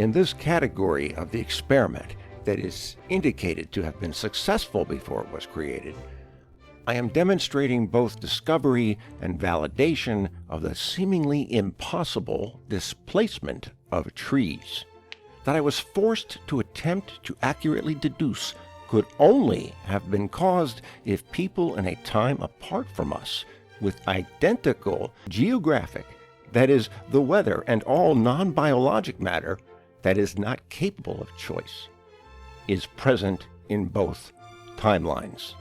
In this category of the experiment that is indicated to have been successful before it was created, I am demonstrating both discovery and validation of the seemingly impossible displacement of trees that I was forced to attempt to accurately deduce could only have been caused if people in a time apart from us with identical geographic, that is, the weather and all non-biologic matter that is not capable of choice, is present in both timelines.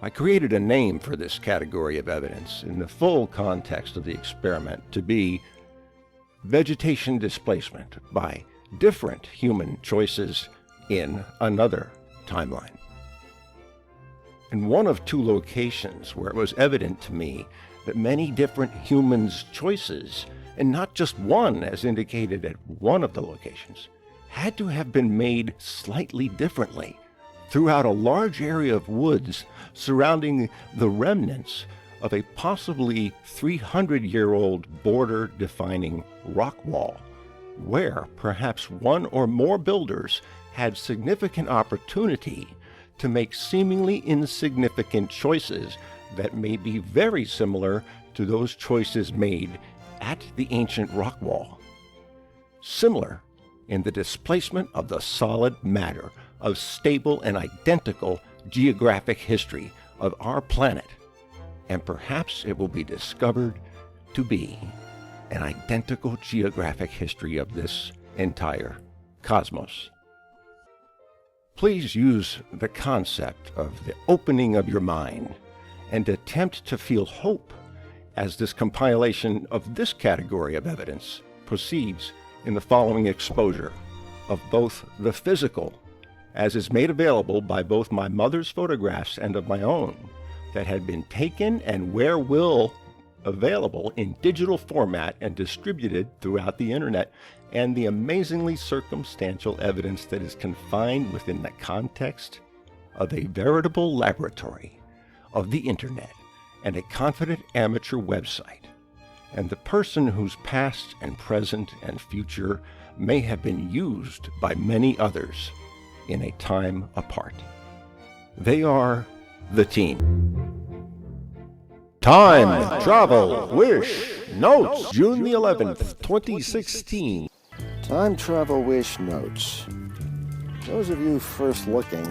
I created a name for this category of evidence in the full context of the experiment to be vegetation displacement by different human choices in another timeline. In one of two locations where it was evident to me that many different humans' choices, and not just one as indicated at one of the locations, had to have been made slightly differently throughout a large area of woods surrounding the remnants of a possibly 300-year-old border-defining rock wall, where perhaps one or more builders had significant opportunity to make seemingly insignificant choices that may be very similar to those choices made at the ancient rock wall. Similar in the displacement of the solid matter of stable and identical geographic history of our planet, and perhaps it will be discovered to be an identical geographic history of this entire cosmos. Please use the concept of the opening of your mind and attempt to feel hope as this compilation of this category of evidence proceeds in the following exposure of both the physical, as is made available by both my mother's photographs and of my own, that had been taken and where will available in digital format and distributed throughout the internet, and the amazingly circumstantial evidence that is confined within the context of a veritable laboratory of the internet and a confident amateur website, and the person whose past and present and future may have been used by many others in a time apart. They are the team. Time Travel Wish Notes, June the 11th, 2016. Time Travel Wish Notes. Those of you first looking,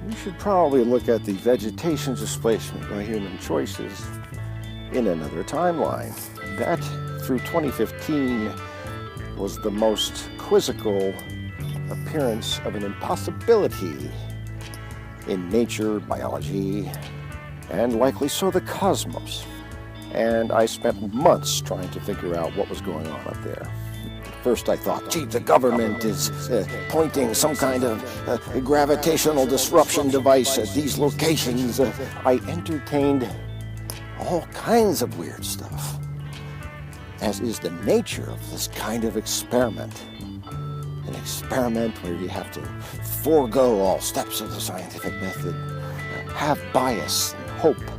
you should probably look at the vegetation displacement by human choices in another timeline. That, through 2015, was the most quizzical appearance of an impossibility in nature, biology, and likely so the cosmos. And I spent months trying to figure out what was going on up there. First I thought, gee, the government is pointing some kind of gravitational disruption device at these locations. I entertained all kinds of weird stuff, as is the nature of this kind of experiment. An experiment where you have to forego all steps of the scientific method, have bias and hope.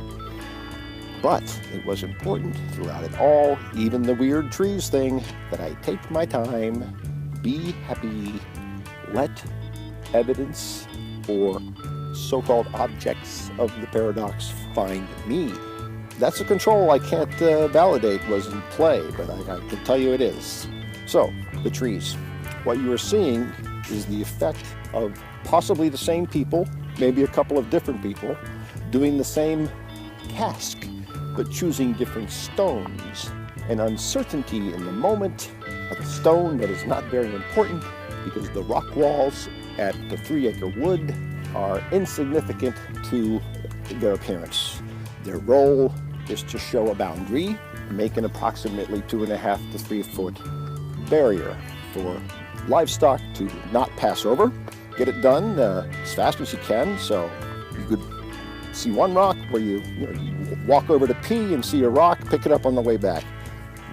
But it was important throughout it all, even the weird trees thing, that I take my time, be happy, let evidence or so-called objects of the paradox find me. That's a control I can't validate was in play, but I can tell you it is. So, the trees. What you are seeing is the effect of possibly the same people, maybe a couple of different people, doing the same task, but choosing different stones. An uncertainty in the moment of a stone that is not very important because the rock walls at the 3-acre wood are insignificant to their appearance. Their role is to show a boundary, make an approximately 2.5 to 3 foot barrier for livestock to not pass over. Get it done as fast as you can, so you could see one rock where you walk over to pee and see a rock, pick it up on the way back.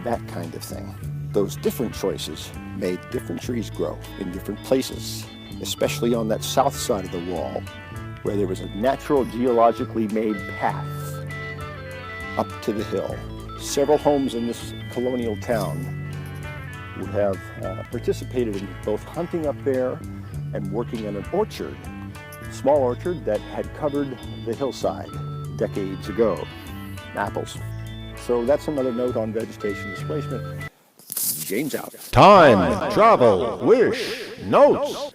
That kind of thing. Those different choices made different trees grow in different places, especially on that south side of the wall, where there was a natural geologically made path up to the hill. Several homes in this colonial town would have participated in both hunting up there and working in an orchard, a small orchard that had covered the hillside decades ago. Apples. So that's another note on vegetation displacement. James out. Time, travel, wish, notes.